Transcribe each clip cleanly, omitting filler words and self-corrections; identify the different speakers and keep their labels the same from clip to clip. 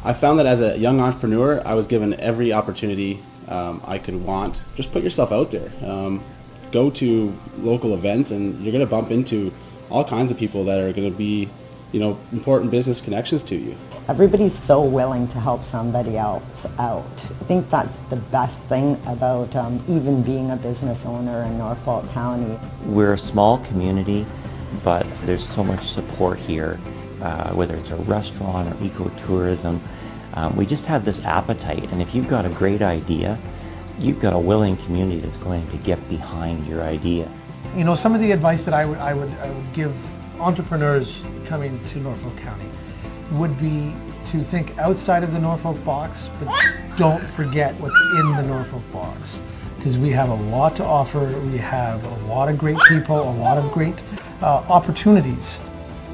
Speaker 1: I found that as a young entrepreneur, I was given every opportunity I could want. Just put yourself out there. Go to local events, and you're going to bump into all kinds of people that are going to be, important business connections to you.
Speaker 2: Everybody's so willing to help somebody else out. I think that's the best thing about even being a business owner in Norfolk County.
Speaker 3: We're a small community, but there's so much support here, whether it's a restaurant or ecotourism. We just have this appetite, and if you've got a great idea, you've got a willing community that's going to get behind your idea.
Speaker 4: Some of the advice that I would give entrepreneurs coming to Norfolk County would be to think outside of the Norfolk box, but don't forget what's in the Norfolk box. Because we have a lot to offer, we have a lot of great people, a lot of great opportunities.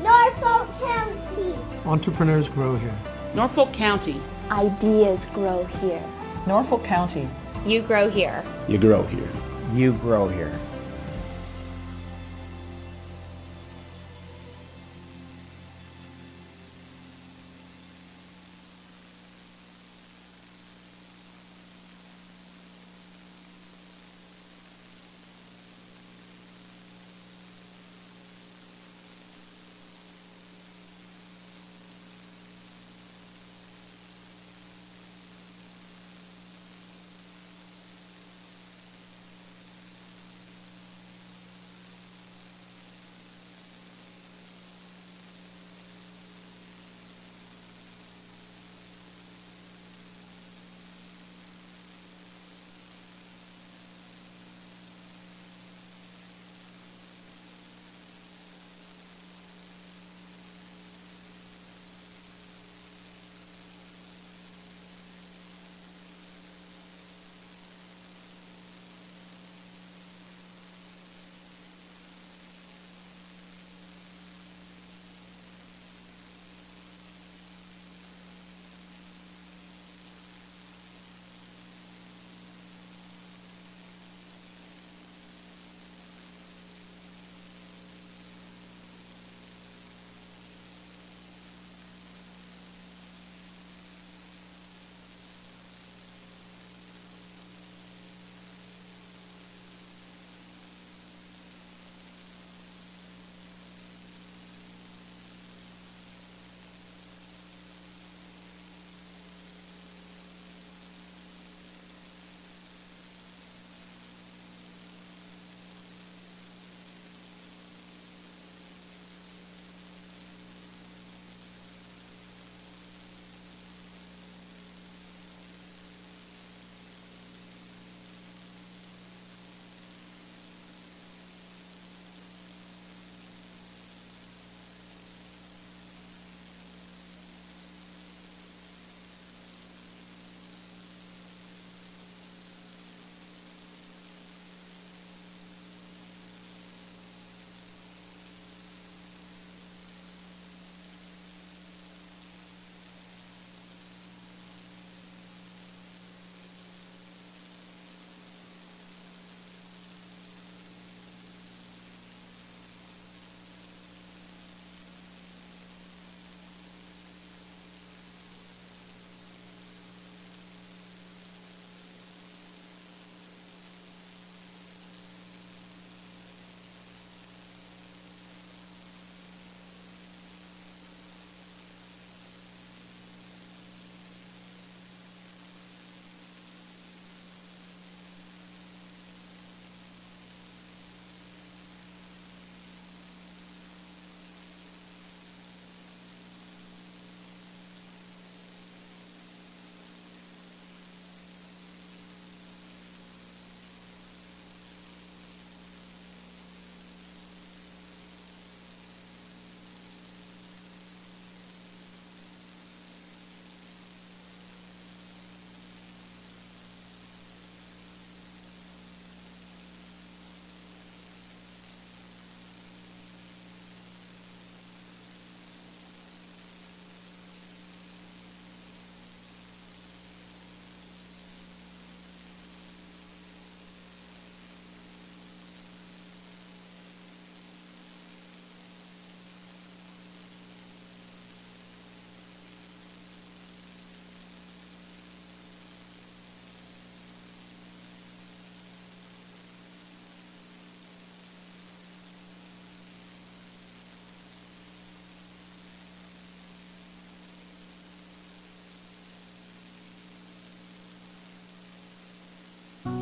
Speaker 5: Norfolk County.
Speaker 4: Entrepreneurs grow here.
Speaker 6: Norfolk County.
Speaker 5: Ideas grow here.
Speaker 7: Norfolk County.
Speaker 6: You grow here.
Speaker 1: You grow here.
Speaker 3: You grow here.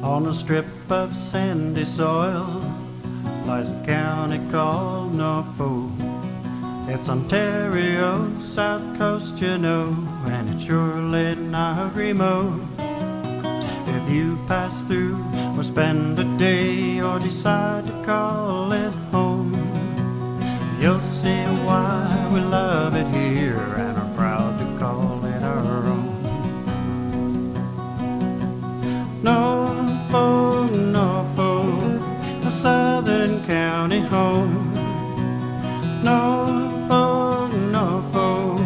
Speaker 7: On a strip of sandy soil lies a county called Norfolk. It's Ontario, south coast, you know, and it's surely not remote. If you pass through or spend a day or decide to call it home, you'll see why we love it here and are proud to call it our own. Norfolk, Norfolk, a southern county home. Norfolk, Norfolk,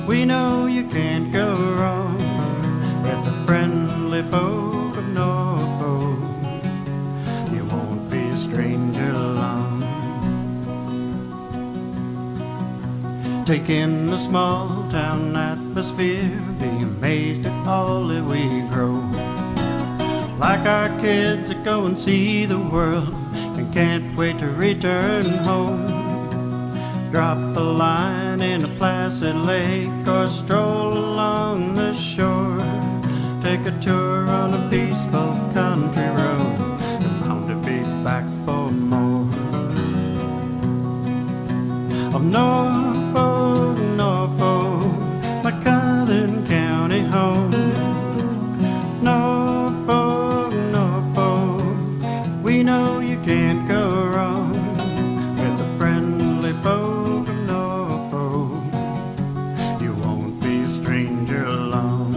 Speaker 7: we know you can't go wrong with the friendly folk of Norfolk. You won't be a stranger long. Take in the small town atmosphere, be amazed at all that we grow. Like our kids that go and see the world and can't wait to return home. Drop a line in a placid lake or stroll along the shore. Take a tour on a peaceful country road and bound to be back for more. Of Norfolk, Norfolk, my southern county home. Norfolk, Norfolk, we know you can't go wrong with the friendly folk of Norfolk. You won't be a stranger long.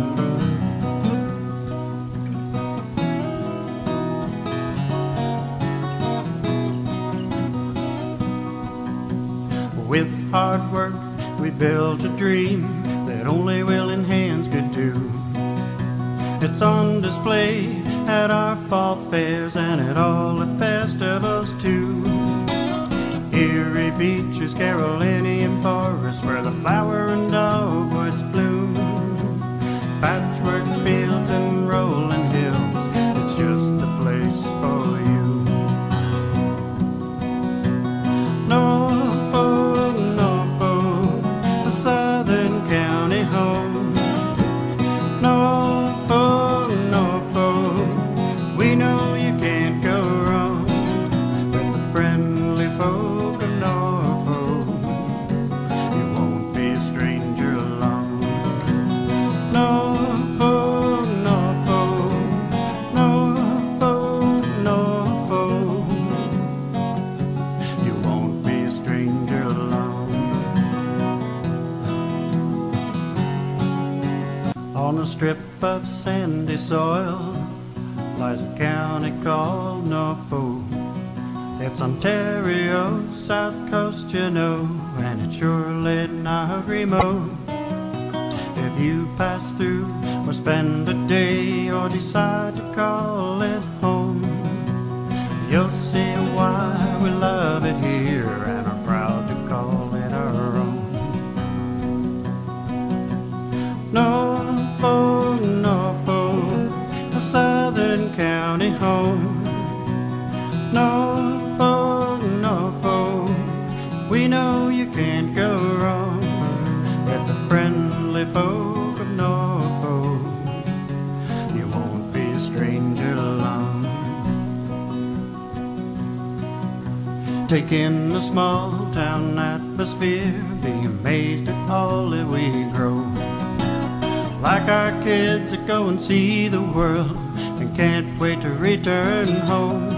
Speaker 7: With hard work we built a dream that only willing hands could do. It's on display at our fall fairs and at all the festivals too. Erie beaches, Carolinian forests, where the flower and dogwoods bloom. Patchwork fields and rolling hills, it's just a place for you. Norfolk, Norfolk, a southern county home. Norfolk, Norfolk, we know you can't go wrong with the friendly folk of Norfolk. You won't be a stranger long. Norfolk, Norfolk, Norfolk, Norfolk, you won't be a stranger long. On a strip of sandy soil lies a county called Norfolk. It's Ontario, south coast, you know, and it's surely not remote. If you pass through or spend a day or decide to call it home, you'll see why we love it here and are proud to call it our own. Norfolk, Norfolk, a southern county home. Norfolk, Norfolk, we know you can't go wrong with the friendly folk of Norfolk. You won't be a stranger long. Take in the small town atmosphere, be amazed at all that we grow. Like our kids that go and see the world and can't wait to return home.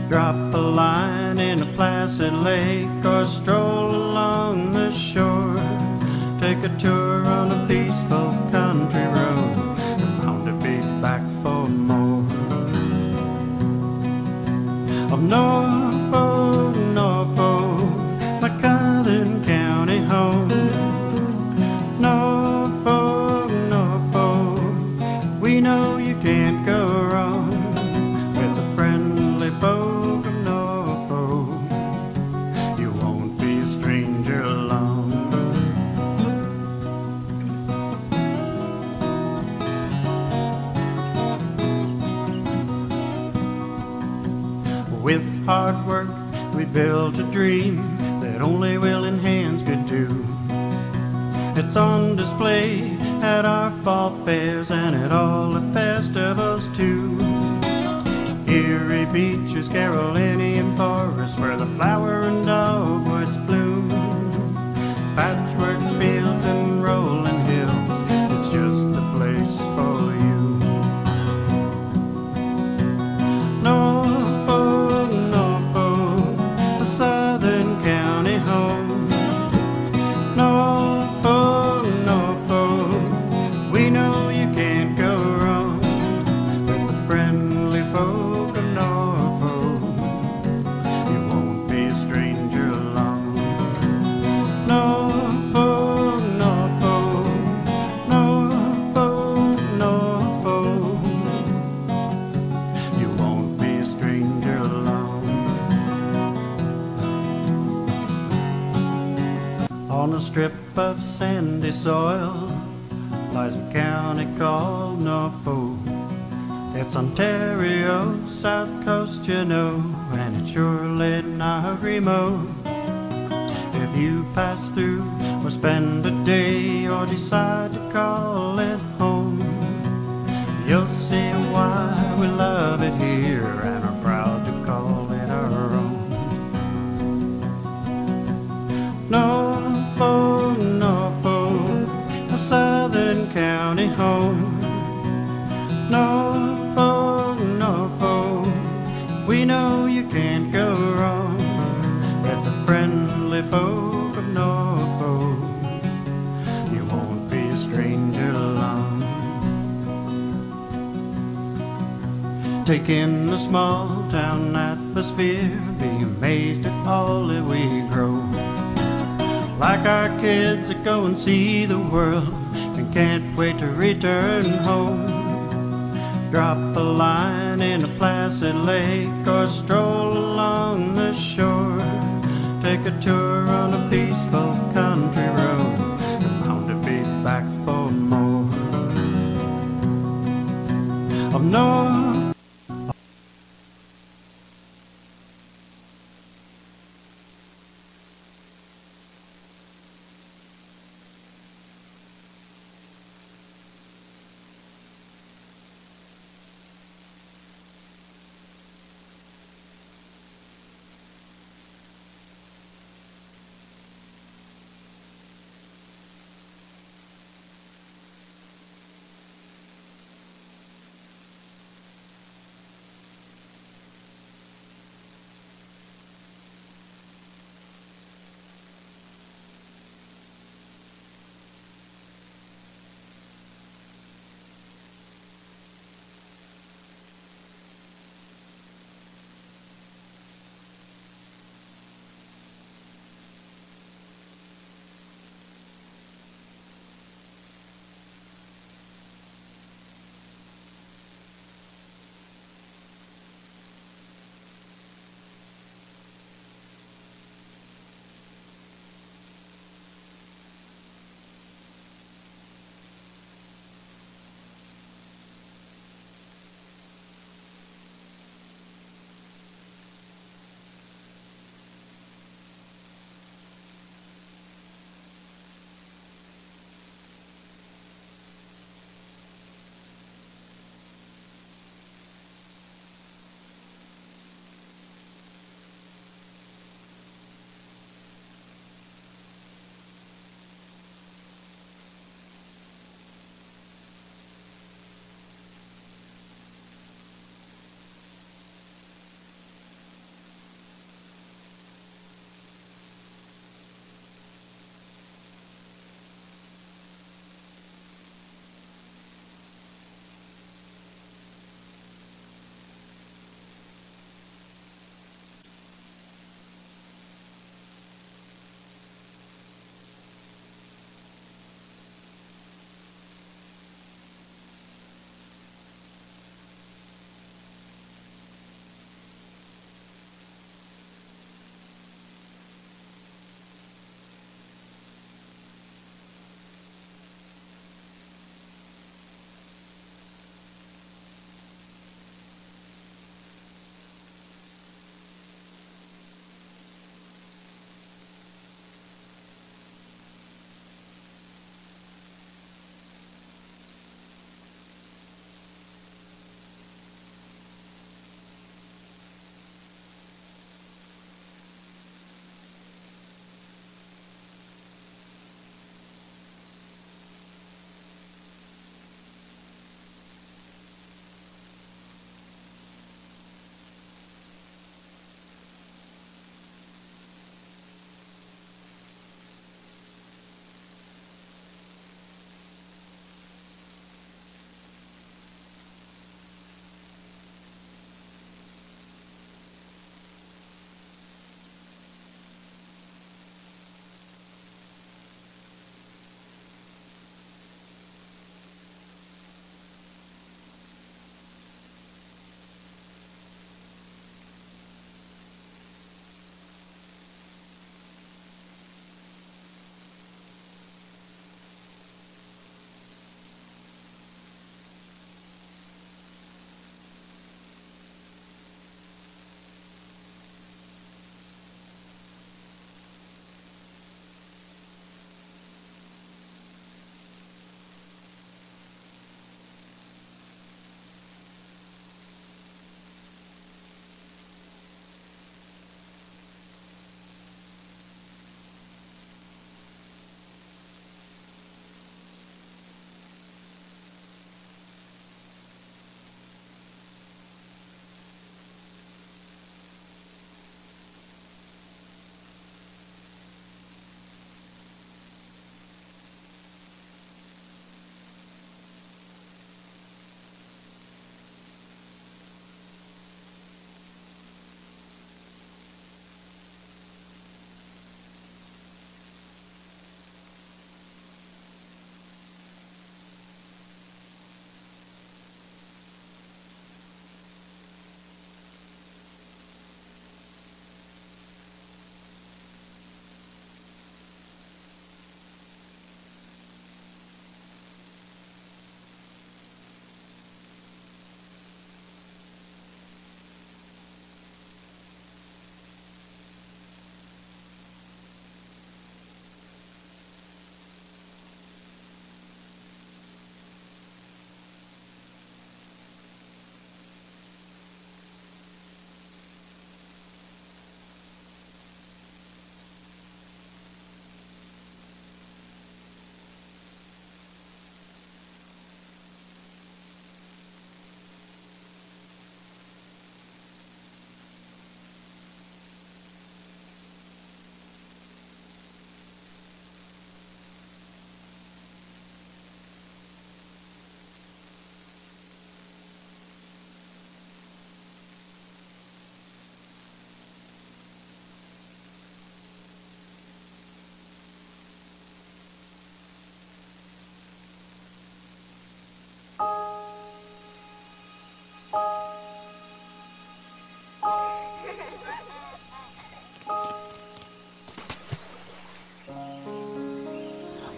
Speaker 7: Drop a line in a placid lake or stroll along the shore. Take a tour on a peaceful country road and bound to be back for more. Of Norfolk, Norfolk, my southern county home. Norfolk, Norfolk, we know you can't go wrong with the friendly folk of Norfolk. You won't be a stranger long. With hard work we built a dream that only willing hands could do. It's on display at our fall fairs and at all the festivals too. Erie beaches, Carolinian forests, where the flower and dogwoods bloom. Patchwork fields and rolling hills, it's just a place for you. Norfolk, Norfolk, a southern county home. Norfolk, Norfolk, we know you can't go wrong with the friendly folk of Norfolk. You won't be a stranger along. Norfolk, Norfolk, Norfolk, Norfolk, you won't be a stranger along. On a strip of sandy soil lies a county called Norfolk. It's Ontario's south coast, you know, and it's surely not remote. If you pass through or spend a day or decide to call it home, you'll see why we love it here and are proud to call it our own. Norfolk, Norfolk, a southern county home. Norfolk, Norfolk, we know you can't go wrong with the friendly folk of Norfolk. You won't be a stranger along. Take in the small town atmosphere, be amazed at all that we grow. Like our kids that go and see the world and can't wait to return home. Drop a line in a placid lake or stroll along the shore. Take a tour on a peaceful country road and bound to be back for more. Of North.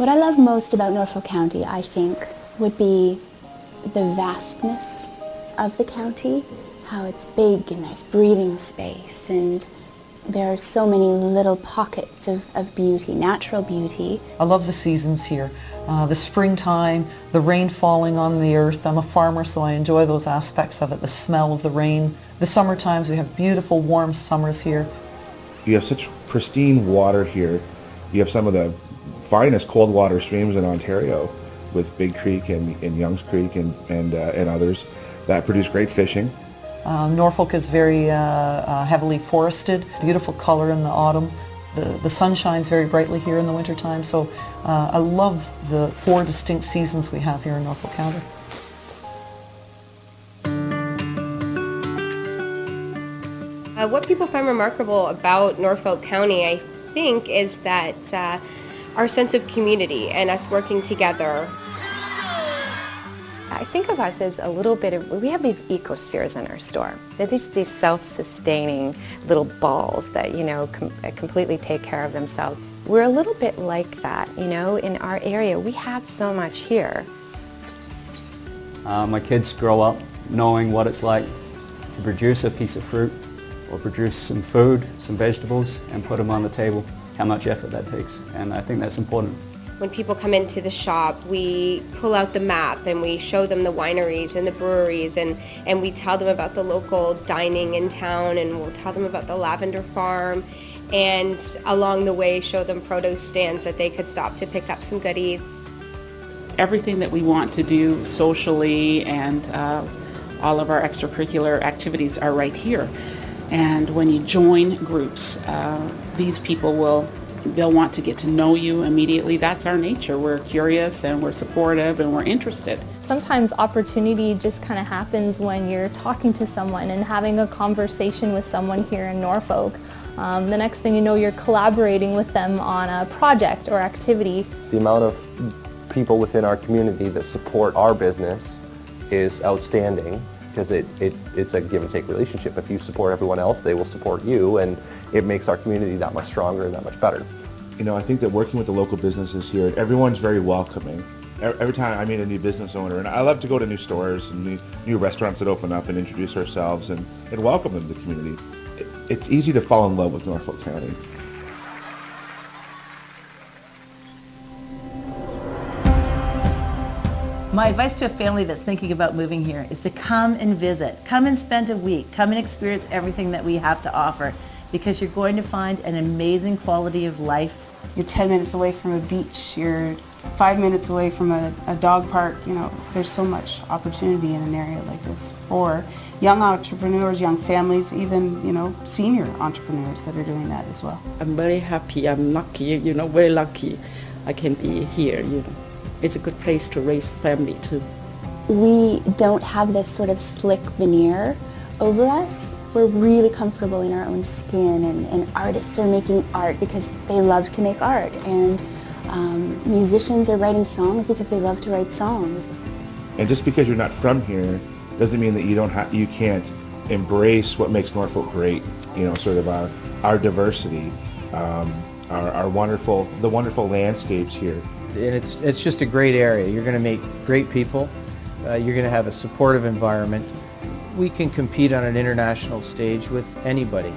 Speaker 5: What I love most about Norfolk County, I think, would be the vastness of the county, how it's big and there's breathing space, and there are so many little pockets of beauty, natural beauty.
Speaker 8: I love the seasons here. The springtime, the rain falling on the earth. I'm a farmer, so I enjoy those aspects of it, the smell of the rain. The summer times, we have beautiful warm summers here.
Speaker 9: You have such pristine water here. You have some of the finest cold water streams in Ontario with Big Creek and Youngs Creek and others that produce great fishing.
Speaker 8: Norfolk is very heavily forested, beautiful color in the autumn. The sun shines very brightly here in the wintertime, so I love the 4 distinct seasons we have here in Norfolk County.
Speaker 10: What people find remarkable about Norfolk County, I think, is that our sense of community and us working together.
Speaker 11: I think of us as a little bit of, we have these ecospheres in our store. They're these self-sustaining little balls that, you know, completely take care of themselves. We're a little bit like that, you know, in our area. We have so much here.
Speaker 12: My kids grow up knowing what it's like to produce a piece of fruit or produce some food, some vegetables, and put them on the table, how much effort that takes. And I think that's important.
Speaker 10: When people come into the shop, we pull out the map and we show them the wineries and the breweries, and we tell them about the local dining in town, and we'll tell them about the Lavender farm, and along the way show them produce stands that they could stop to pick up some goodies.
Speaker 6: Everything that we want to do socially and all of our extracurricular activities are right here. And when you join groups, these people they'll want to get to know you immediately. That's our nature. We're curious and we're supportive and we're interested.
Speaker 13: Sometimes opportunity just kind of happens when you're talking to someone and having a conversation with someone here in Norfolk. The next thing you know, you're collaborating with them on a project or activity.
Speaker 14: The amount of people within our community that support our business is outstanding, because it's a give and take relationship. If you support everyone else, they will support you, and it makes our community that much stronger and that much better.
Speaker 9: You know, I think that working with the local businesses here, everyone's very welcoming. Every time I meet a new business owner, and I love to go to new stores and meet new restaurants that open up and introduce ourselves and welcome them to the community. It's easy to fall in love with Norfolk County.
Speaker 15: My advice to a family that's thinking about moving here is to come and visit. Come and spend a week. Come and experience everything that we have to offer, because you're going to find an amazing quality of life.
Speaker 16: You're 10 minutes away from a beach. You're 5 minutes away from a dog park. You know, there's so much opportunity in an area like this for young entrepreneurs, young families, even, you know, senior entrepreneurs that are doing that as well.
Speaker 17: I'm very happy. I'm lucky, you know, very lucky I can be here, you know. It's a good place to raise family too.
Speaker 5: We don't have this sort of slick veneer over us. We're really comfortable in our own skin, and artists are making art because they love to make art, and musicians are writing songs because they love to write songs.
Speaker 9: And just because you're not from here doesn't mean that you can't embrace what makes Norfolk great. You know, sort of our diversity, the wonderful landscapes here.
Speaker 18: And it's just a great area. You're going to meet great people. You're going to have a supportive environment. We can compete on an international stage with anybody.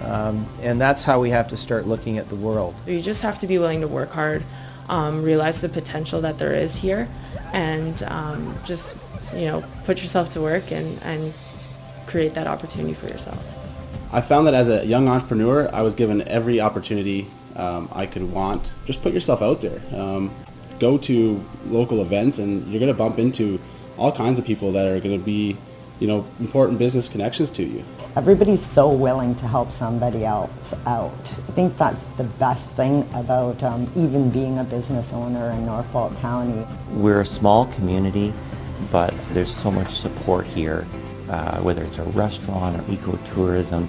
Speaker 18: And that's how we have to start looking at the world.
Speaker 19: You just have to be willing to work hard, realize the potential that there is here, and just, you know, put yourself to work and create that opportunity for yourself.
Speaker 1: I found that as a young entrepreneur, I was given every opportunity I could want. Just put yourself out there. Go to local events, and you're going to bump into all kinds of people that are going to be, you know, important business connections to you.
Speaker 2: Everybody's so willing to help somebody else out. I think that's the best thing about even being a business owner in Norfolk County.
Speaker 3: We're a small community, but there's so much support here, whether it's a restaurant or ecotourism.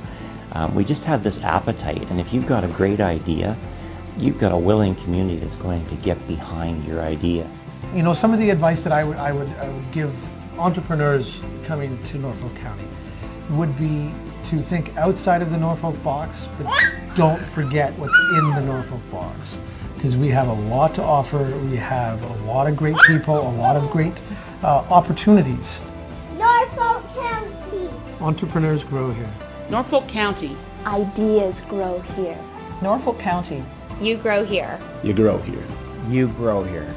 Speaker 3: We just have this appetite, and if you've got a great idea, you've got a willing community that's going to get behind your idea.
Speaker 4: You know, some of the advice that I would give entrepreneurs coming to Norfolk County would be to think outside of the Norfolk box, but don't forget what's in the Norfolk box. because we have a lot to offer. We have a lot of great people, a lot of great opportunities.
Speaker 20: Norfolk County.
Speaker 4: Entrepreneurs grow here.
Speaker 6: Norfolk County.
Speaker 5: Ideas grow here.
Speaker 8: Norfolk County.
Speaker 10: You grow here.
Speaker 1: You grow here.
Speaker 18: You grow here.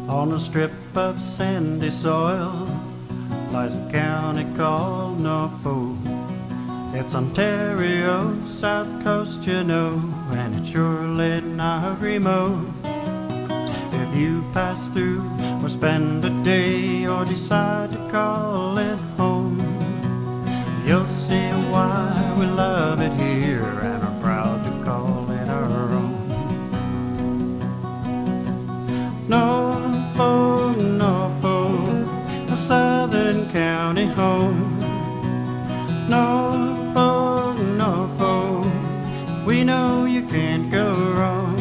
Speaker 7: On a strip of sandy soil lies a county called Norfolk. It's Ontario's south coast, you know, and it's surely not remote. If you pass through or spend a day or decide to call it home, you'll see why we love it here and are proud to call it our own. Norfolk, Norfolk, a southern county home. Norfolk, Norfolk, we know you can't go wrong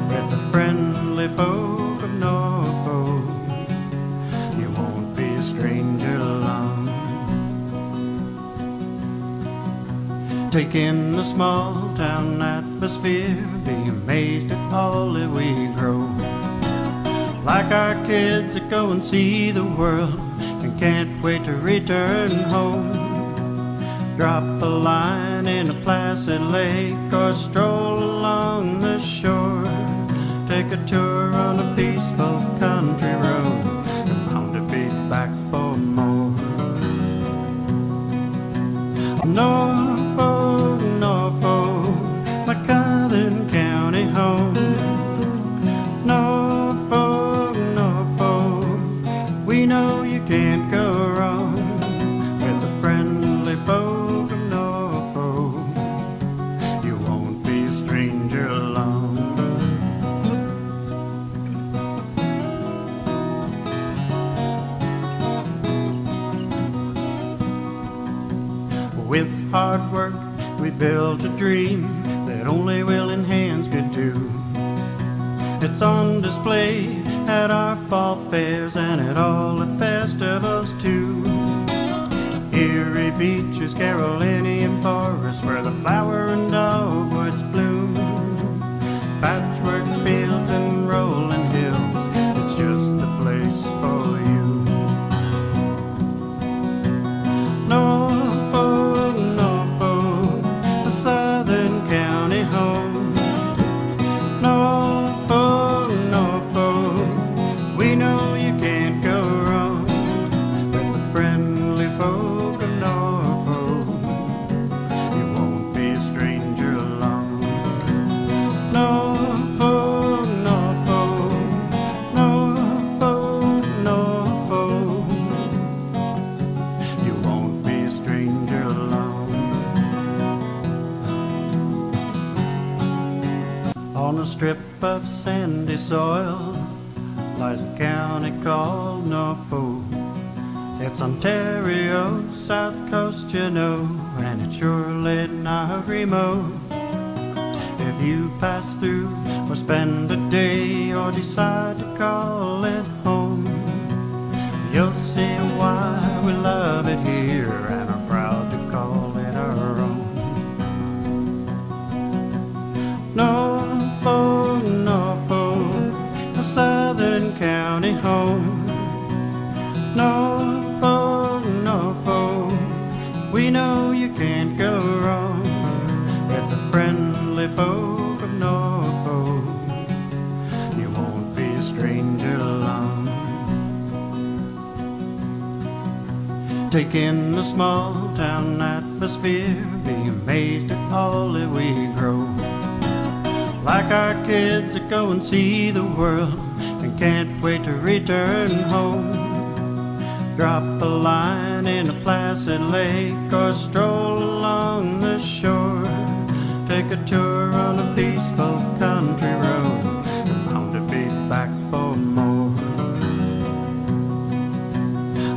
Speaker 7: with the friendly folk of Norfolk. You won't be a stranger long. Take in the small town atmosphere, be amazed at all that we grow. Like our kids that go and see the world and can't wait to return home. Drop a line in a placid lake or stroll along the shore. Take a tour on a peaceful country road and bound to be back for more. Norfolk, Norfolk, my southern county home. Norfolk, Norfolk, we know you can't go wrong with the friendly folk of Norfolk. You won't be a stranger long. With hard work we built a dream that only willing hands could do. It's on display at our fall fairs and at all the festivals too. Erie beaches, Carolinian forests, where the flower and dogwoods bloom. Patchwork fields and rolling hills, it's just the place for you. Norfolk, Norfolk, a southern county home. Norfolk, Norfolk, we know you can't go wrong with the friendly folk of Norfolk. You won't be a stranger along. Norfolk, Norfolk, Norfolk, Norfolk, you won't be a stranger along. On a strip of sandy soil lies a county called Norfolk. It's Ontario's south coast, you know, and it's surely not remote. If you pass through or spend a day or decide to call it home, you'll see why we love it here and are proud to call it our own. Norfolk, Norfolk, a southern county home. Norfolk, Norfolk, we know you can't go wrong with the friendly folk of Norfolk. You won't be a stranger long. Take in the small town atmosphere, be amazed at all that we grow. Like our kids that go and see the world and can't wait to return home. Drop a line in a placid lake or stroll along the shore. Take a tour on a peaceful country road and bound to be back for more.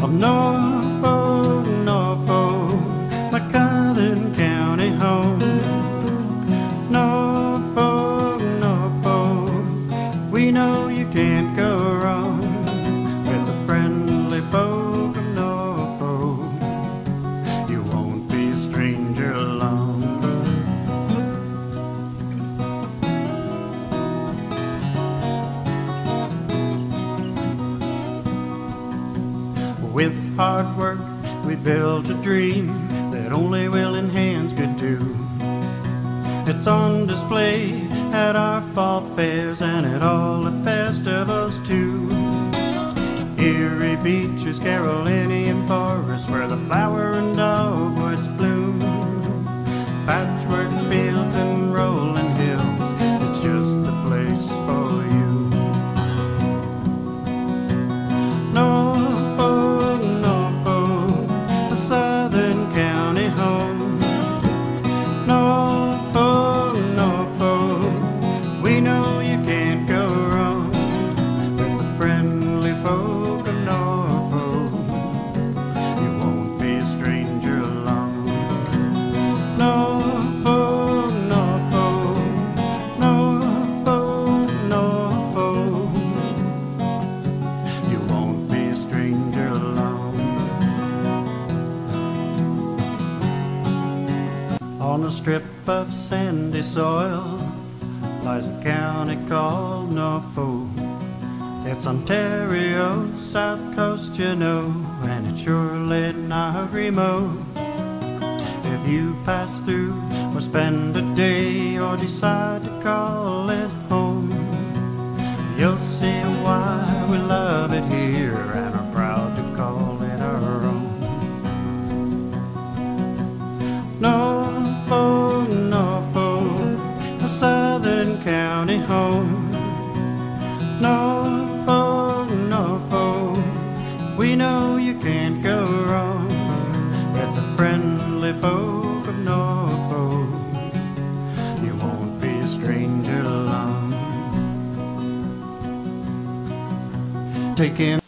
Speaker 7: Of Norfolk, Norfolk, my southern county home. Norfolk, Norfolk, we know you can't go wrong with the friendly folk of Norfolk. You won't be a stranger along. With hard work we built a dream that only willing hands could do. It's on display at our fall fairs and at all the festivals too. dreary beaches, Carolinian forests, where the flower and dogwoods bloom. Patchwork fields and rolling hills, it's just the place for you. Norfolk, Norfolk, a southern county home. Norfolk, Norfolk, we know you can't go wrong with the friendly folk of Norfolk. You won't be a stranger along. Norfolk, Norfolk, Norfolk, Norfolk, you won't be a stranger along. On a strip of sandy soil lies a county called Norfolk. It's Ontario's south coast, you know, and it's surely not remote. If you pass through or spend a day or decide to call it home, you'll see why we love it here and are proud to call it our own. Norfolk, Norfolk, a southern county home. Norfolk, Norfolk, we know you can't go wrong with the friendly folk of Norfolk. You won't be a stranger along. Take in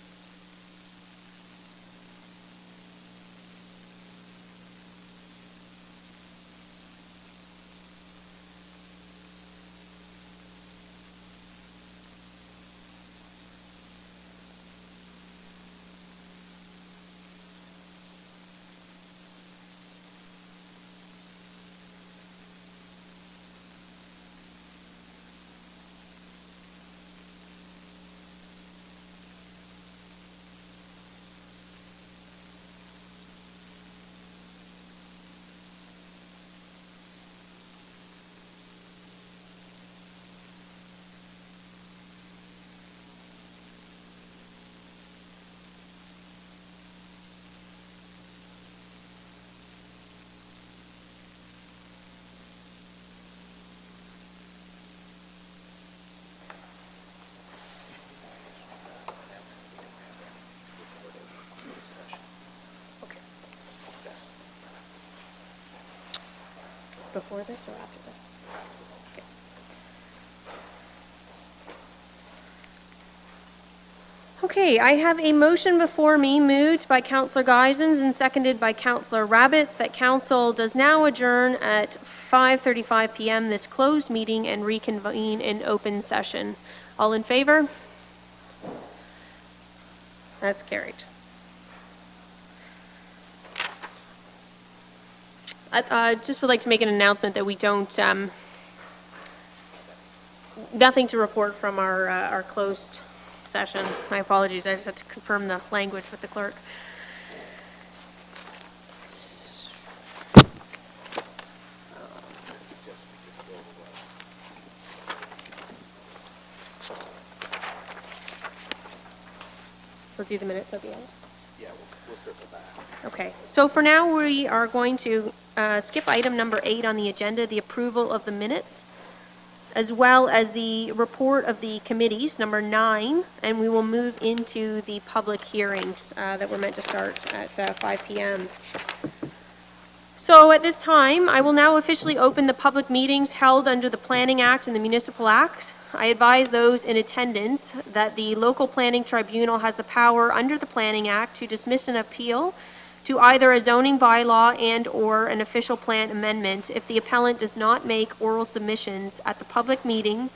Speaker 10: before this or after this? Okay, I have a motion before me moved by Councillor Geisens and seconded by Councillor Rabbits that Council does now adjourn at 5:35 p.m. this closed meeting and reconvene in open session. All in favor? That's carried. I just would like to make an announcement that we don't, nothing to report from our closed session. My apologies, I just had to confirm the language with the clerk. We'll do the minutes at the end.
Speaker 14: Yeah, we'll circle back.
Speaker 10: Okay, so for now we are going to skip item number 8 on the agenda, the approval of the minutes, as well as the report of the committees, number 9, and we will move into the public hearings that were meant to start at 5 p.m. So at this time, I will now officially open the public meetings held under the Planning Act and the Municipal Act. I advise those in attendance that the local planning tribunal has the power under the Planning Act to dismiss an appeal to either a zoning bylaw and or an official plan amendment if the appellant does not make oral submissions at the public meeting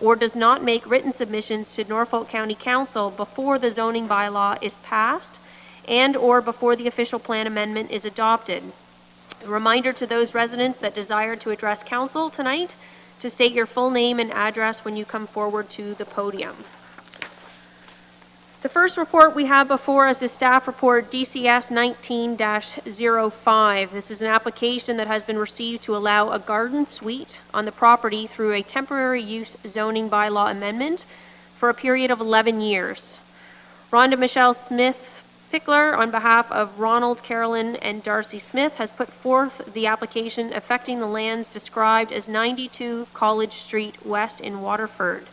Speaker 10: or does not make written submissions to Norfolk County Council before the zoning bylaw is passed and or before the official plan amendment is adopted. A reminder to those residents that desire to address council tonight to state your full name and address when you come forward to the podium. The first report we have before us is staff report DCS 19-05. This is an application that has been received to allow a garden suite on the property through a temporary use zoning bylaw amendment for a period of 11 years.
Speaker 21: Rhonda Michelle Smith-Pickler, on behalf of Ronald, Carolyn, and Darcy Smith, has put forth the application affecting the lands described as 92 College Street West in Waterford.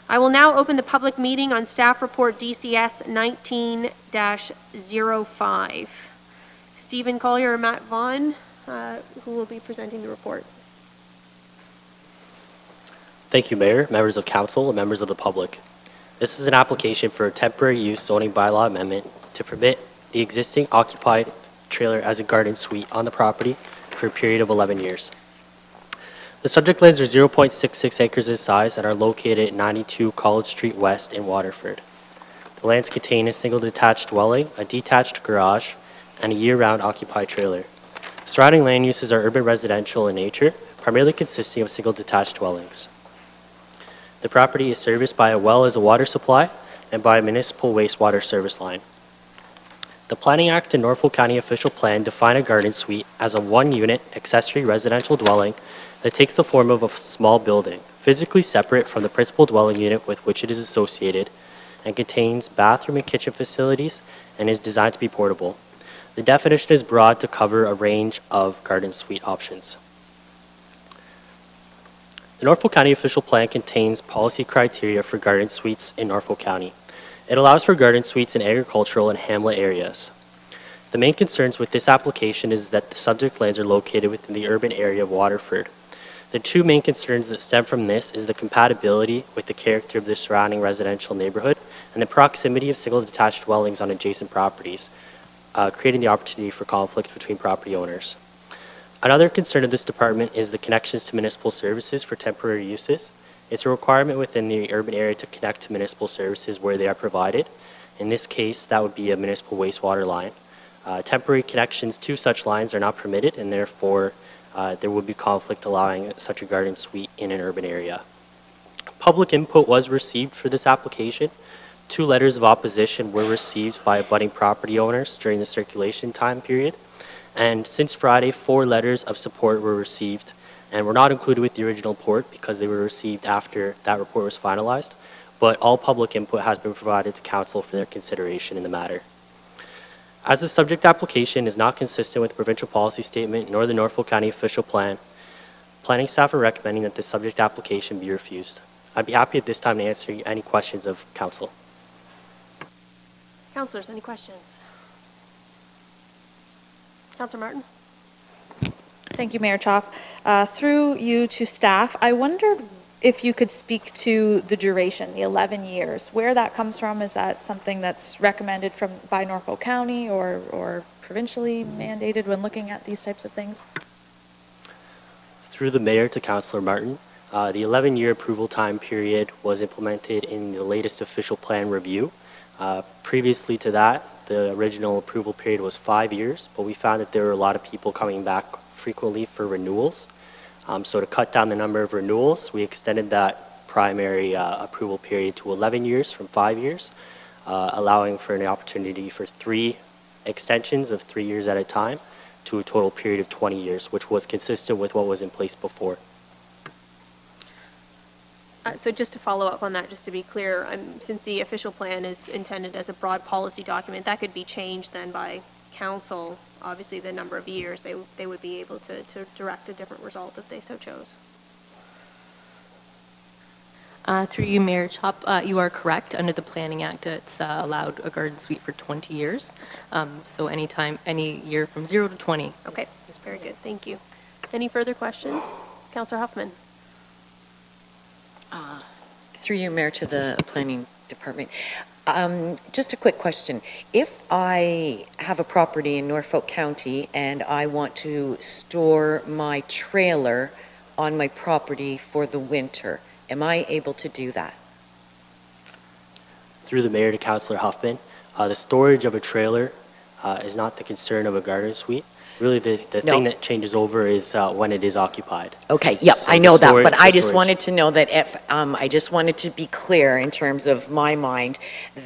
Speaker 21: I will now open the public meeting on Staff Report DCS 19-05. Stephen Collier or Matt Vaughn, who will be presenting the report.
Speaker 22: Thank you, Mayor, members of Council, and members of the public. This is an application for a temporary use zoning bylaw amendment to permit the existing occupied trailer as a garden suite on the property for a period of 11 years. The subject lands are 0.66 acres in size and are located at 92 College Street West in Waterford. The lands contain a single detached dwelling, a detached garage, and a year-round occupied trailer. Surrounding land uses are urban residential in nature, primarily consisting of single detached dwellings. The property is serviced by a well as a water supply and by a municipal wastewater service line. The Planning Act and Norfolk County Official Plan define a garden suite as a one-unit accessory residential dwelling that takes the form of a small building, physically separate from the principal dwelling unit with which it is associated, and contains bathroom and kitchen facilities and is designed to be portable. The definition is broad to cover a range of garden suite options. The Norfolk County Official Plan contains policy criteria for garden suites in Norfolk County. It allows for garden suites in agricultural and hamlet areas. The main concerns with this application is that the subject lands are located within the urban area of Waterford. The two main concerns that stem from this is the compatibility with the character of the surrounding residential neighborhood and the proximity of single detached dwellings on adjacent properties, creating the opportunity for conflict between property owners. Another concern of this department is the connections to municipal services for temporary uses. It's a requirement within the urban area to connect to municipal services where they are provided. In this case, that would be a municipal wastewater line. Temporary connections to such lines are not permitted, and therefore there would be conflict allowing such a garden suite in an urban area. Public input was received for this application. 2 letters of opposition were received by abutting property owners during the circulation time period. And since Friday, 4 letters of support were received and were not included with the original report because they were received after that report was finalized. But all public input has been provided to Council for their consideration in the matter. As the subject application is not consistent with the provincial policy statement nor the Norfolk County Official Plan, planning staff are recommending that the subject application be refused. I'd be happy at this time to answer any questions of Council.
Speaker 21: Councillors, any questions? Councillor Martin.
Speaker 23: Thank you, Mayor Choff. Through you to staff, I wondered if you could speak to the duration, the 11 years, where that comes from. Is that something that's recommended by Norfolk County or provincially mandated when looking at these types of things?
Speaker 22: Through the Mayor to Councillor Martin, the 11-year approval time period was implemented in the latest official plan review. Previously to that, the original approval period was 5 years, but we found that there were a lot of people coming back frequently for renewals. So to cut down the number of renewals, we extended that primary approval period to 11 years from 5 years, allowing for an opportunity for 3 extensions of 3 years at a time to a total period of 20 years, which was consistent with what was in place before.
Speaker 21: So just to follow up on that, just to be clear, since the official plan is intended as a broad policy document, that could be changed then by Council. Obviously, the number of years, they would be able to direct a different result if they so chose.
Speaker 24: Through you, Mayor Chop, you are correct. Under the Planning Act, it's allowed a garden suite for 20 years. So any year from 0 to 20.
Speaker 21: Okay, that's very good. Thank you. Any further questions? Councillor Huffman.
Speaker 25: Through you, Mayor, to the Planning Department. Just a quick question. If I have a property in Norfolk County and I want to store my trailer on my property for the winter, am I able to do that?
Speaker 22: Through the Mayor to Councillor Huffman, the storage of a trailer is not the concern of a garden suite. Really, the thing that changes over is when it is occupied.
Speaker 25: Okay, yep,
Speaker 22: So
Speaker 25: I know that, but I just
Speaker 22: storage.
Speaker 25: wanted to know that if, I just wanted to be clear in terms of my mind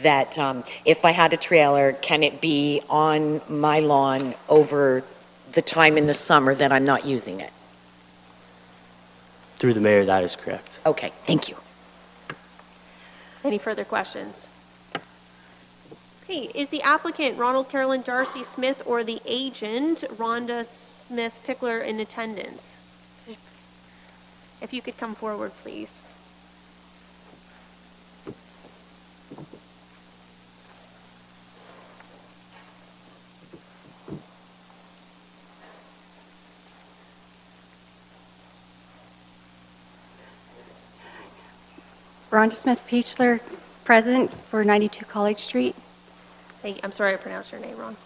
Speaker 25: that if I had a trailer, can it be on my lawn over the time in the summer that I'm not using it?
Speaker 22: Through the Mayor, that is correct.
Speaker 25: Okay, thank you.
Speaker 21: Any further questions? Okay, is the applicant Ronald Carolyn Darcy Smith or the agent Rhonda Smith Pickler in attendance? If you could come forward, please.
Speaker 11: Rhonda Smith Pichler, present for 92 College Street.
Speaker 21: Thank you. I'm sorry I pronounced your name wrong.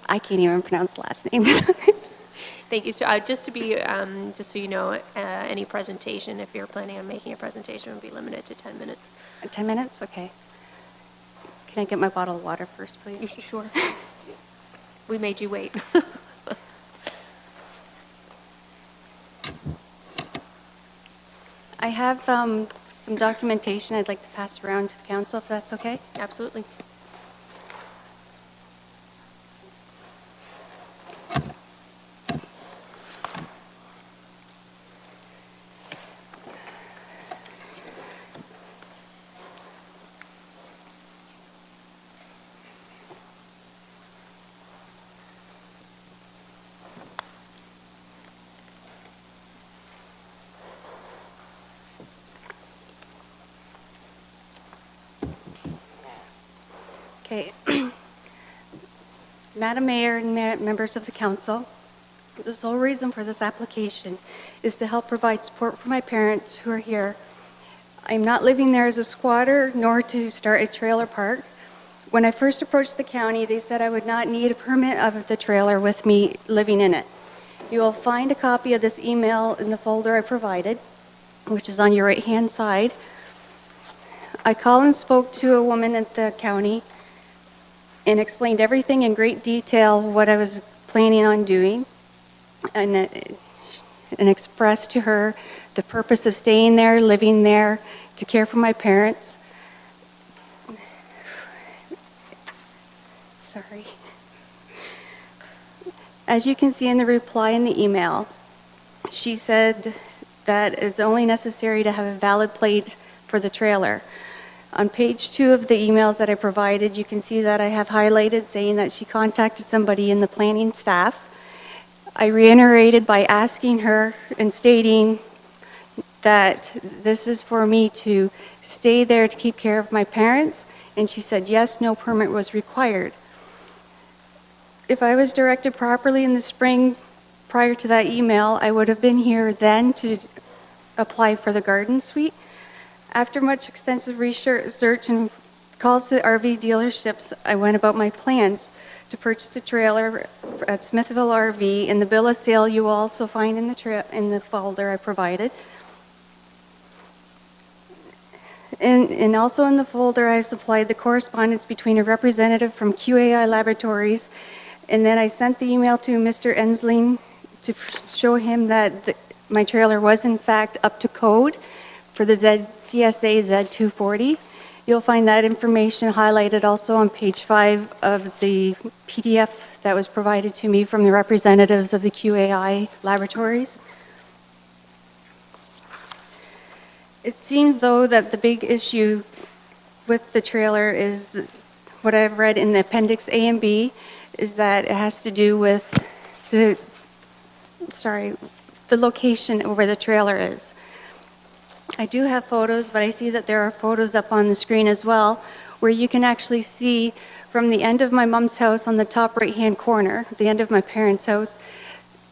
Speaker 11: I can't even pronounce last names.
Speaker 21: Thank you. So just so you know, any presentation, if you're planning on making a presentation, would be limited to 10 minutes.
Speaker 11: 10 minutes? Okay. Can I get my bottle of water first, please?
Speaker 21: Sure. We made you wait.
Speaker 11: I have some documentation I'd like to pass around to the council, if that's okay.
Speaker 21: Absolutely.
Speaker 11: Okay. Madam Mayor and members of the council, the sole reason for this application is to help provide support for my parents who are here. I'm not living there as a squatter nor to start a trailer park. When I first approached the county, they said I would not need a permit of the trailer with me living in it. You will find a copy of this email in the folder I provided, which is on your right-hand side. I called and spoke to a woman at the county and explained everything in great detail, what I was planning on doing, and expressed to her the purpose of staying there, living there, to care for my parents. Sorry. As you can see in the reply in the email, she said that it's only necessary to have a valid plate for the trailer. On page 2 of the emails that I provided, you can see that I have highlighted saying that she contacted somebody in the planning staff. I reiterated by asking her and stating that this is for me to stay there to keep care of my parents, and she said yes, no permit was required. If I was directed properly in the spring prior to that email, I would have been here then to apply for the garden suite. After much extensive research and calls to RV dealerships, I went about my plans to purchase a trailer at Smithville RV. In the bill of sale, you will also find in the folder I provided. And also in the folder, I supplied the correspondence between a representative from QAI Laboratories, and then I sent the email to Mr. Ensling to show him that my trailer was in fact up to code for the CSA Z240. You'll find that information highlighted also on page 5 of the PDF that was provided to me from the representatives of the QAI Laboratories. It seems though that the big issue with the trailer is what I've read in the Appendix A and B is that it has to do with the location where the trailer is. I do have photos, but I see that there are photos up on the screen as well, where you can actually see from the end of my mom's house on the top right-hand corner, the end of my parents' house.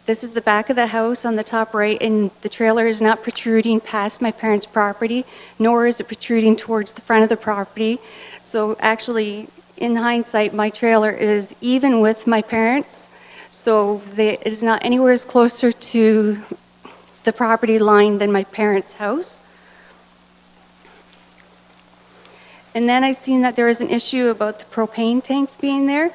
Speaker 11: This is the back of the house on the top right, and the trailer is not protruding past my parents' property, nor is it protruding towards the front of the property. So actually, in hindsight, my trailer is even with my parents, so it is not anywhere as closer to the property line than my parents' house. And then I seen that there was an issue about the propane tanks being there.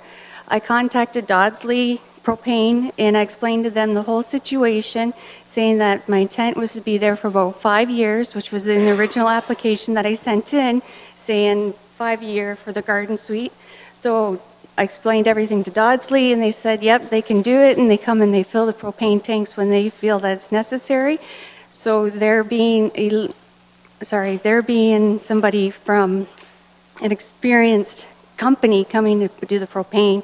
Speaker 11: I contacted Dodsley Propane and I explained to them the whole situation, saying that my intent was to be there for about 5 years, which was in the original application that I sent in, saying 5 years for the garden suite. So I explained everything to Dodsley and they said, yep, they can do it, and they come and they fill the propane tanks when they feel that it's necessary. So there being somebody from an experienced company coming to do the propane,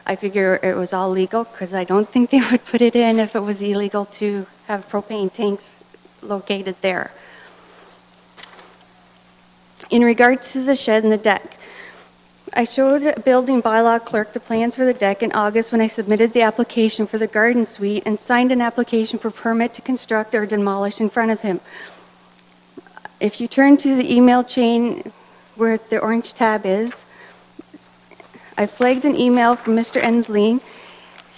Speaker 11: I figure it was all legal, because I don't think they would put it in if it was illegal to have propane tanks located there. In regards to the shed and the deck, I showed a building bylaw clerk the plans for the deck in August when I submitted the application for the garden suite and signed an application for permit to construct or demolish in front of him. If you turn to the email chain where the orange tab is, I flagged an email from Mr. Ensley.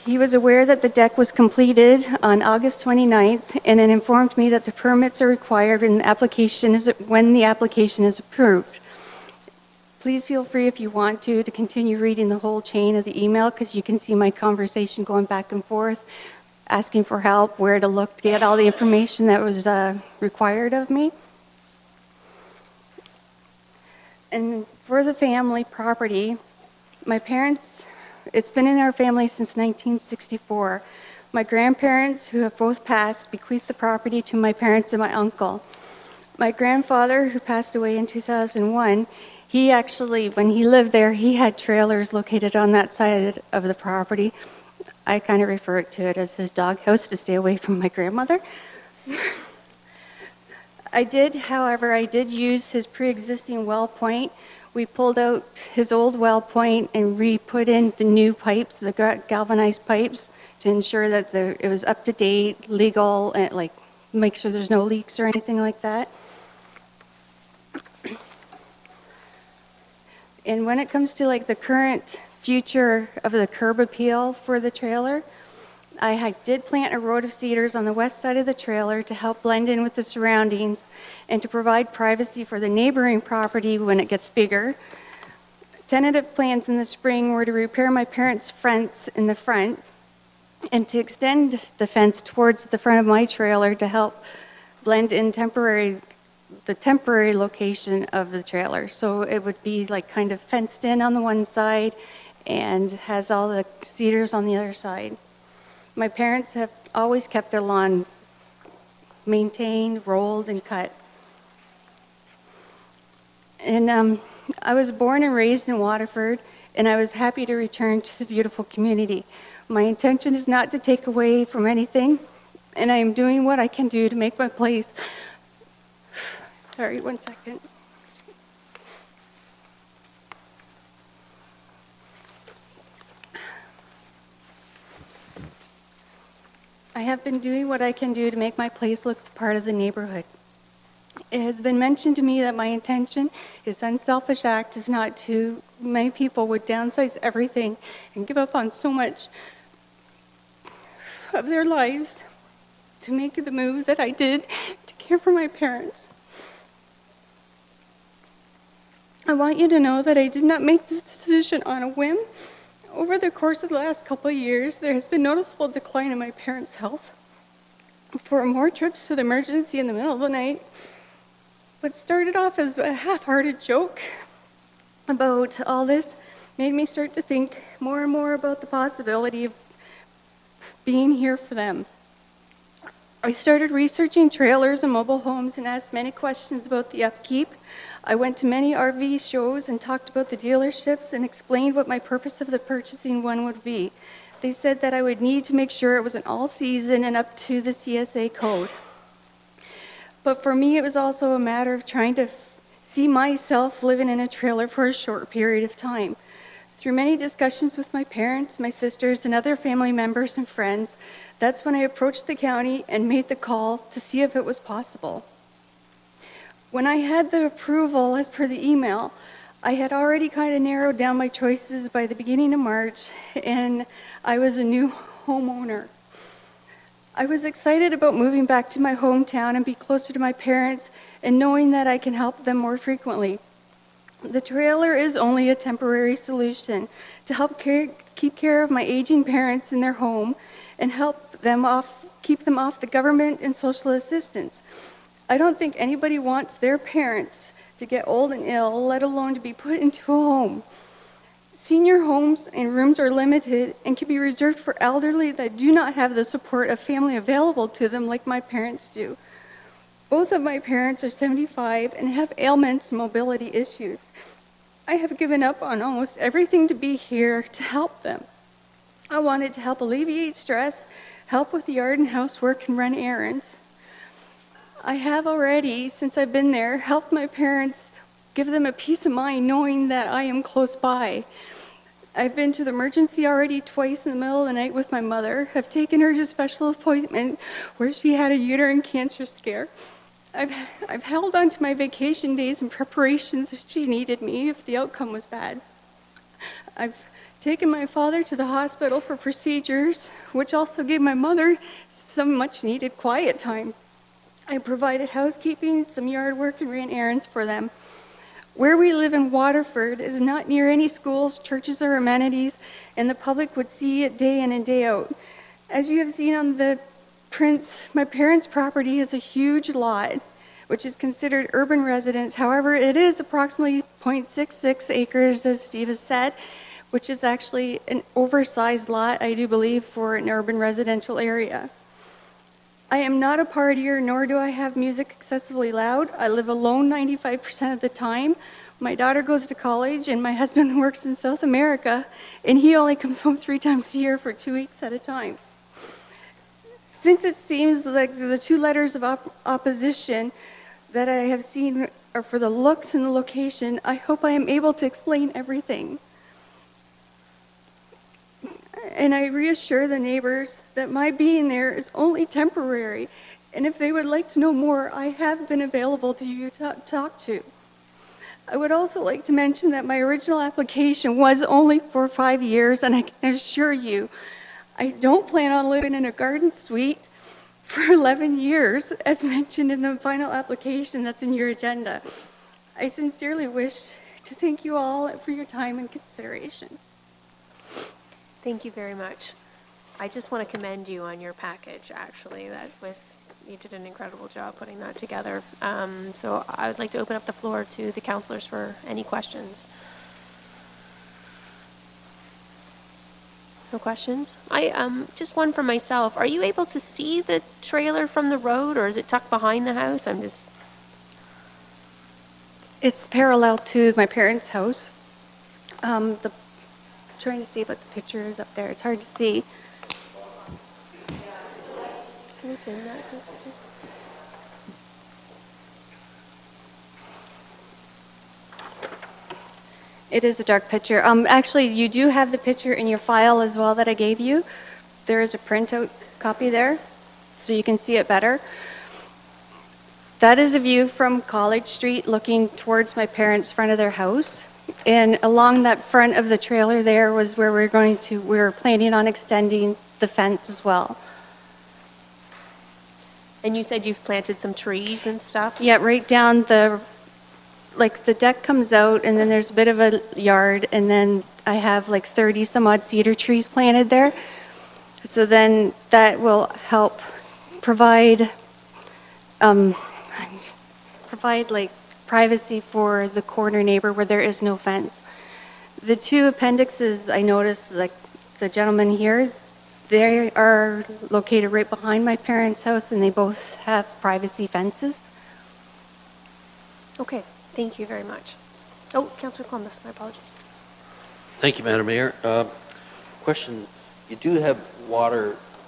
Speaker 11: He was aware that the deck was completed on August 29th and it informed me that the permits are required when the application is approved. Please feel free, if you want to continue reading the whole chain of the email, because you can see my conversation going back and forth, asking for help, where to look to get all the information that was required of me. And for the family property, my parents, it's been in our family since 1964. My grandparents, who have both passed, bequeathed the property to my parents and my uncle. My grandfather, who passed away in 2001, he actually, when he lived there, he had trailers located on that side of the property. I kind of refer to it as his doghouse to stay away from my grandmother. However, I did use his pre-existing well point. We pulled out his old well point and re-put in the new pipes, the galvanized pipes, to ensure that it was up to date, legal, and like make sure there's no leaks or anything like that. And when it comes to like the current future of the curb appeal for the trailer, I did plant a row of cedars on the west side of the trailer to help blend in with the surroundings and to provide privacy for the neighboring property when it gets bigger. Tentative plans in the spring were to repair my parents' fence in the front and to extend the fence towards the front of my trailer to help blend in the temporary location of the trailer. So it would be like kind of fenced in on the one side and has all the cedars on the other side. My parents have always kept their lawn maintained, rolled, and cut. And I was born and raised in Waterford, and I was happy to return to the beautiful community. My intention is not to take away from anything, and I am doing what I can do to make my place. Sorry, 1 second. I have been doing what I can do to make my place look part of the neighborhood. It has been mentioned to me that my intention, this unselfish act, is not to. Many people would downsize everything and give up on so much of their lives to make the move that I did to care for my parents. I want you to know that I did not make this decision on a whim. Over the course of the last couple of years, there has been noticeable decline in my parents' health. For more trips to the emergency in the middle of the night, what started off as a half-hearted joke about all this made me start to think more and more about the possibility of being here for them. I started researching trailers and mobile homes and asked many questions about the upkeep. I went to many RV shows and talked about the dealerships and explained what my purpose of the purchasing one would be. They said that I would need to make sure it was an all-season and up to the CSA code. But for me, it was also a matter of trying to see myself living in a trailer for a short period of time. Through many discussions with my parents, my sisters, and other family members and friends, that's when I approached the county and made the call to see if it was possible. When I had the approval as per the email, I had already kind of narrowed down my choices by the beginning of March, and I was a new homeowner. I was excited about moving back to my hometown and be closer to my parents and knowing that I can help them more frequently. The trailer is only a temporary solution to help keep care of my aging parents in their home and keep them off the government and social assistance. I don't think anybody wants their parents to get old and ill, let alone to be put into a home. Senior homes and rooms are limited and can be reserved for elderly that do not have the support of family available to them like my parents do. Both of my parents are 75 and have ailments and mobility issues.
Speaker 12: I have given up on almost everything to be here to help them. I wanted to help alleviate stress, help with the yard and housework, and run errands. I have already, since I've been there, helped my parents, give them a peace of mind knowing that I am close by. I've been to the emergency already twice in the middle of the night with my mother. I've taken her to a special appointment where she had a uterine cancer scare. I've held on to my vacation days and preparations if she needed me, if the outcome was bad. I've taken my father to the hospital for procedures, which also gave my mother some much needed quiet time. I provided housekeeping, some yard work, and ran errands for them. Where we live in Waterford is not near any schools, churches, or amenities, and the public would see it day in and day out. As you have seen on the prints, my parents' property is a huge lot, which is considered urban residence. However, it is approximately 0.66 acres, as Steve has said, which is actually an oversized lot, I do believe, for an urban residential area. I am not a partier, nor do I have music excessively loud. I live alone 95% of the time. My daughter goes to college, and my husband works in South America, and he only comes home 3 times a year for 2 weeks at a time. Since it seems like the 2 letters of opposition that I have seen are for the looks and the location, I hope I am able to explain everything. And I reassure the neighbors that my being there is only temporary, and if they would like to know more, I have been available to you to talk to. I would also like to mention that my original application was only for 5 years, and I can assure you, I don't plan on living in a garden suite for 11 years, as mentioned in the final application that's in your agenda. I sincerely wish to thank you all for your time and consideration.
Speaker 21: Thank you very much. I just want to commend you on your package, actually. You did an incredible job putting that together. So I would like to open up the floor to the councillors for any questions. No questions? Just one for myself. Are you able to see the trailer from the road, or is it tucked behind the house?
Speaker 12: It's parallel to my parents' house. Trying to see what the picture is up there. It's hard to see. Can you turn that? It is a dark picture. Actually, you do have the picture in your file as well that I gave you. There is a printout copy there, so you can see it better. That is a view from College Street looking towards my parents' front of their house. And along that front of the trailer there was where we were planning on extending the fence as well.
Speaker 21: And you said you've planted some trees and stuff?
Speaker 12: Yeah, right down the deck comes out, and then there's a bit of a yard, and then I have 30 some odd cedar trees planted there. So then that will help provide privacy for the corner neighbor where there is no fence. The 2 appendixes I noticed, like the gentleman here, they are located right behind my parents' house, and they both have privacy fences.
Speaker 21: Okay, thank you very much. Oh, Councillor Columbus, my apologies.
Speaker 13: Thank you, Madam Mayor. Question, you do have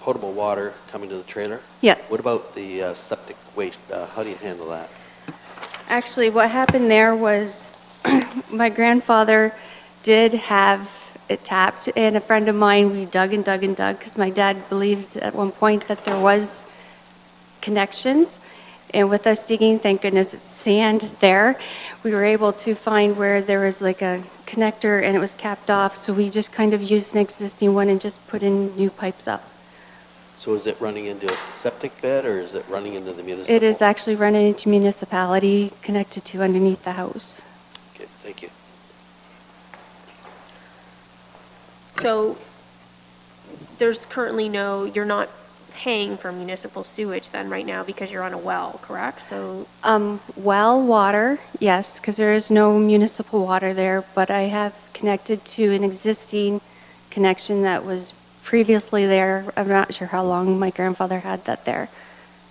Speaker 13: potable water coming to the trailer?
Speaker 12: Yes.
Speaker 13: What about the septic waste? How do you handle that?
Speaker 12: Actually, what happened there was my grandfather did have it tapped, and a friend of mine, we dug and dug and dug because my dad believed at one point that there was connections. And with us digging, thank goodness it's sand there, we were able to find where there was a connector and it was capped off. So we just kind of used an existing one and just put in new pipes up.
Speaker 13: So is it running into a septic bed, or is it running into the municipal?
Speaker 12: It is actually running into municipality, connected to underneath the house.
Speaker 13: Okay, thank you.
Speaker 21: So there's currently you're not paying for municipal sewage then right now because you're on a well, correct? So
Speaker 12: well water, yes, because there is no municipal water there, but I have connected to an existing connection that was previously there. I'm not sure how long my grandfather had that there.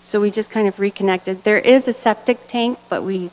Speaker 12: So we just kind of reconnected. There is a septic tank, but we